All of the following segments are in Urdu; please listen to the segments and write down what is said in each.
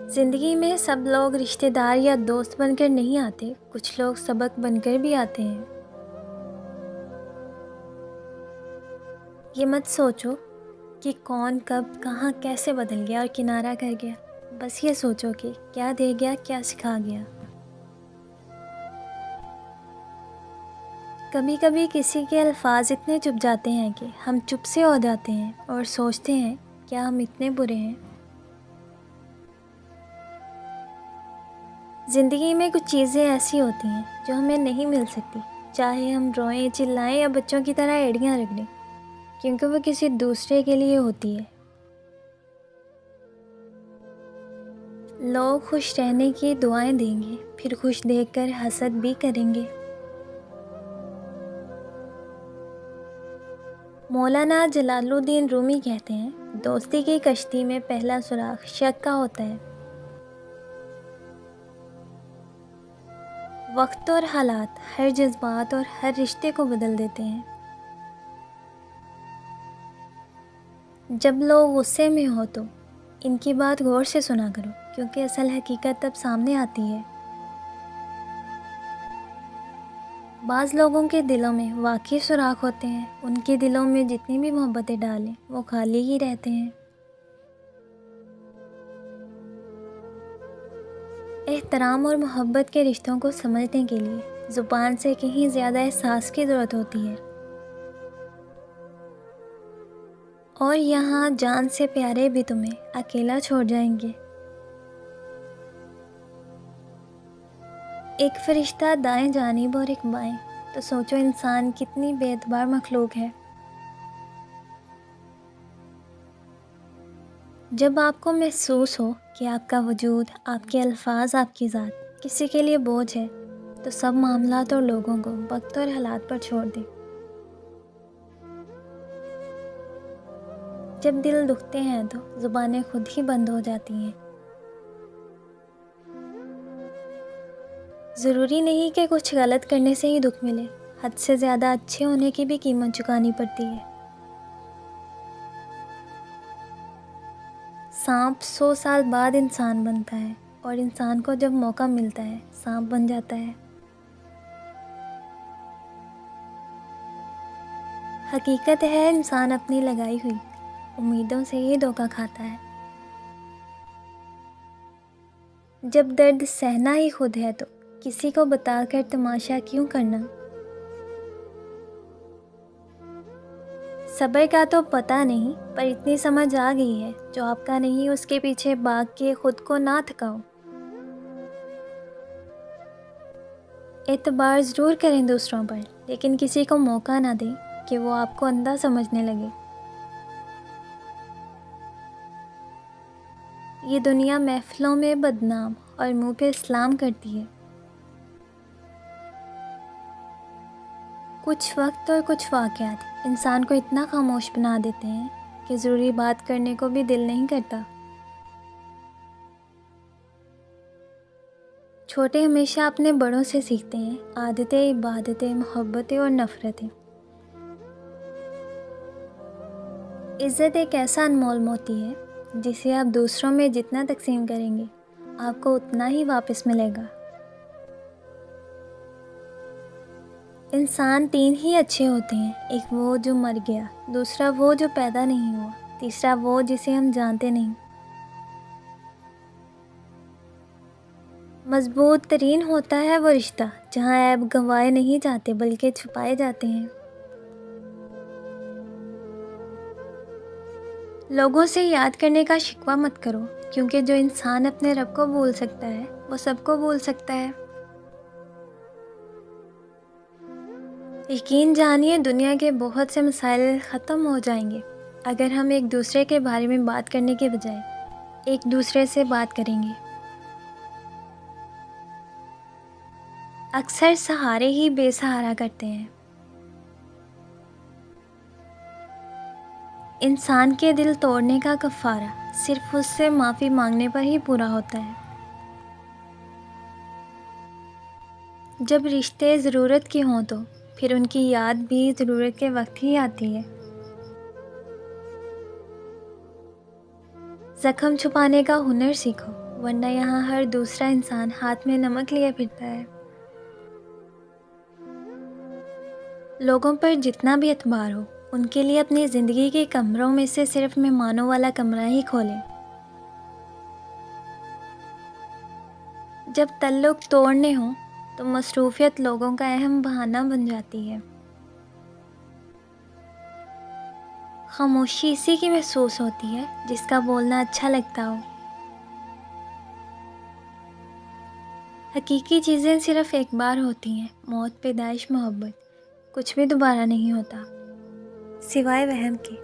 زندگی میں سب لوگ رشتہ دار یا دوست بن کر نہیں آتے، کچھ لوگ سبق بن کر بھی آتے ہیں۔ یہ مت سوچو کہ کون کب کہاں کیسے بدل گیا اور کنارہ کر گیا، بس یہ سوچو کہ کیا دے گیا، کیا سکھا گیا۔ کبھی کبھی کسی کے الفاظ اتنے چپ جاتے ہیں کہ ہم چپ سے ہو جاتے ہیں اور سوچتے ہیں کیا ہم اتنے برے ہیں۔ زندگی میں کچھ چیزیں ایسی ہوتی ہیں جو ہمیں نہیں مل سکتی، چاہے ہم روئیں، چلائیں یا بچوں کی طرح ایڑیاں رگڑیں، کیونکہ وہ کسی دوسرے کے لیے ہوتی ہے۔ لوگ خوش رہنے کی دعائیں دیں گے، پھر خوش دیکھ کر حسد بھی کریں گے۔ مولانا جلال الدین رومی کہتے ہیں، دوستی کی کشتی میں پہلا سراغ شک کا ہوتا ہے۔ وقت اور حالات ہر جذبات اور ہر رشتے کو بدل دیتے ہیں۔ جب لوگ غصے میں ہو تو ان کی بات غور سے سنا کرو، کیونکہ اصل حقیقت تب سامنے آتی ہے۔ بعض لوگوں کے دلوں میں واقعی سوراخ ہوتے ہیں، ان کے دلوں میں جتنی بھی محبتیں ڈالیں وہ خالی ہی رہتے ہیں۔ احترام اور محبت کے رشتوں کو سمجھنے کے لیے زبان سے کہیں زیادہ احساس کی ضرورت ہوتی ہے، اور یہاں جان سے پیارے بھی تمہیں اکیلا چھوڑ جائیں گے۔ ایک فرشتہ دائیں جانب اور ایک بائیں، تو سوچو انسان کتنی بے اعتبار مخلوق ہے۔ جب آپ کو محسوس ہو کہ آپ کا وجود، آپ کے الفاظ، آپ کی ذات کسی کے لیے بوجھ ہے، تو سب معاملات اور لوگوں کو وقت اور حالات پر چھوڑ دیں۔ جب دل دکھتے ہیں تو زبانیں خود ہی بند ہو جاتی ہیں۔ ضروری نہیں کہ کچھ غلط کرنے سے ہی دکھ ملے، حد سے زیادہ اچھے ہونے کی بھی قیمت چکانی پڑتی ہے۔ سانپ 100 سال بعد انسان بنتا ہے، اور انسان کو جب موقع ملتا ہے سانپ بن جاتا ہے۔ حقیقت ہے انسان اپنی لگائی ہوئی امیدوں سے ہی دھوکہ کھاتا ہے۔ جب درد سہنا ہی خود ہے تو کسی کو بتا کر تماشا کیوں کرنا۔ صبر کا تو پتہ نہیں، پر اتنی سمجھ آ گئی ہے، جو آپ کا نہیں اس کے پیچھے بھاگ کے خود کو نہ تھکاؤ۔ اعتبار ضرور کریں دوسروں پر، لیکن کسی کو موقع نہ دیں کہ وہ آپ کو اندھا سمجھنے لگے۔ یہ دنیا محفلوں میں بدنام اور منہ پہ اسلام کرتی ہے۔ کچھ وقت اور کچھ واقعات انسان کو اتنا خاموش بنا دیتے ہیں کہ ضروری بات کرنے کو بھی دل نہیں کرتا۔ چھوٹے ہمیشہ اپنے بڑوں سے سیکھتے ہیں، عادتیں، عبادتیں، محبتیں اور نفرتیں۔ عزت ایک ایسا انمول موتی ہے جسے آپ دوسروں میں جتنا تقسیم کریں گے آپ کو اتنا ہی واپس ملے گا۔ انسان 3 ہی اچھے ہوتے ہیں، ایک وہ جو مر گیا، دوسرا وہ جو پیدا نہیں ہوا، تیسرا وہ جسے ہم جانتے نہیں۔ مضبوط ترین ہوتا ہے وہ رشتہ جہاں عیب گنوائے نہیں جاتے بلکہ چھپائے جاتے ہیں۔ لوگوں سے یاد کرنے کا شکوہ مت کرو، کیونکہ جو انسان اپنے رب کو بھول سکتا ہے وہ سب کو بھول سکتا ہے۔ یقین جانیے دنیا کے بہت سے مسائل ختم ہو جائیں گے اگر ہم ایک دوسرے کے بارے میں بات کرنے کے بجائے ایک دوسرے سے بات کریں گے۔ اکثر سہارے ہی بے سہارا کرتے ہیں۔ انسان کے دل توڑنے کا کفارہ صرف اس سے معافی مانگنے پر ہی پورا ہوتا ہے۔ جب رشتے ضرورت کے ہوں تو پھر ان کی یاد بھی ضرورت کے وقت ہی آتی ہے۔ زخم چھپانے کا ہنر سیکھو، ورنہ یہاں ہر دوسرا انسان ہاتھ میں نمک لیے پھرتا ہے۔ لوگوں پر جتنا بھی اعتبار ہو، ان کے لیے اپنی زندگی کے کمروں میں سے صرف مہمانوں والا کمرہ ہی کھولیں۔ جب تعلق توڑنے ہوں تو مصروفیت لوگوں کا اہم بہانہ بن جاتی ہے۔ خاموشی اسی کی محسوس ہوتی ہے جس کا بولنا اچھا لگتا ہو۔ حقیقی چیزیں صرف ایک بار ہوتی ہیں، موت، پیدائش، محبت، کچھ بھی دوبارہ نہیں ہوتا سوائے وہم کے۔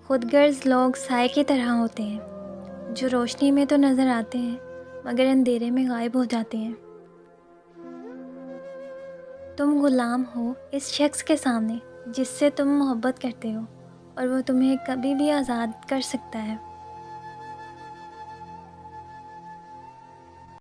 خود غرض لوگ سائے کی طرح ہوتے ہیں جو روشنی میں تو نظر آتے ہیں مگر اندھیرے میں غائب ہو جاتے ہیں۔ تم غلام ہو اس شخص کے سامنے جس سے تم محبت کرتے ہو، اور وہ تمہیں کبھی بھی آزاد کر سکتا ہے۔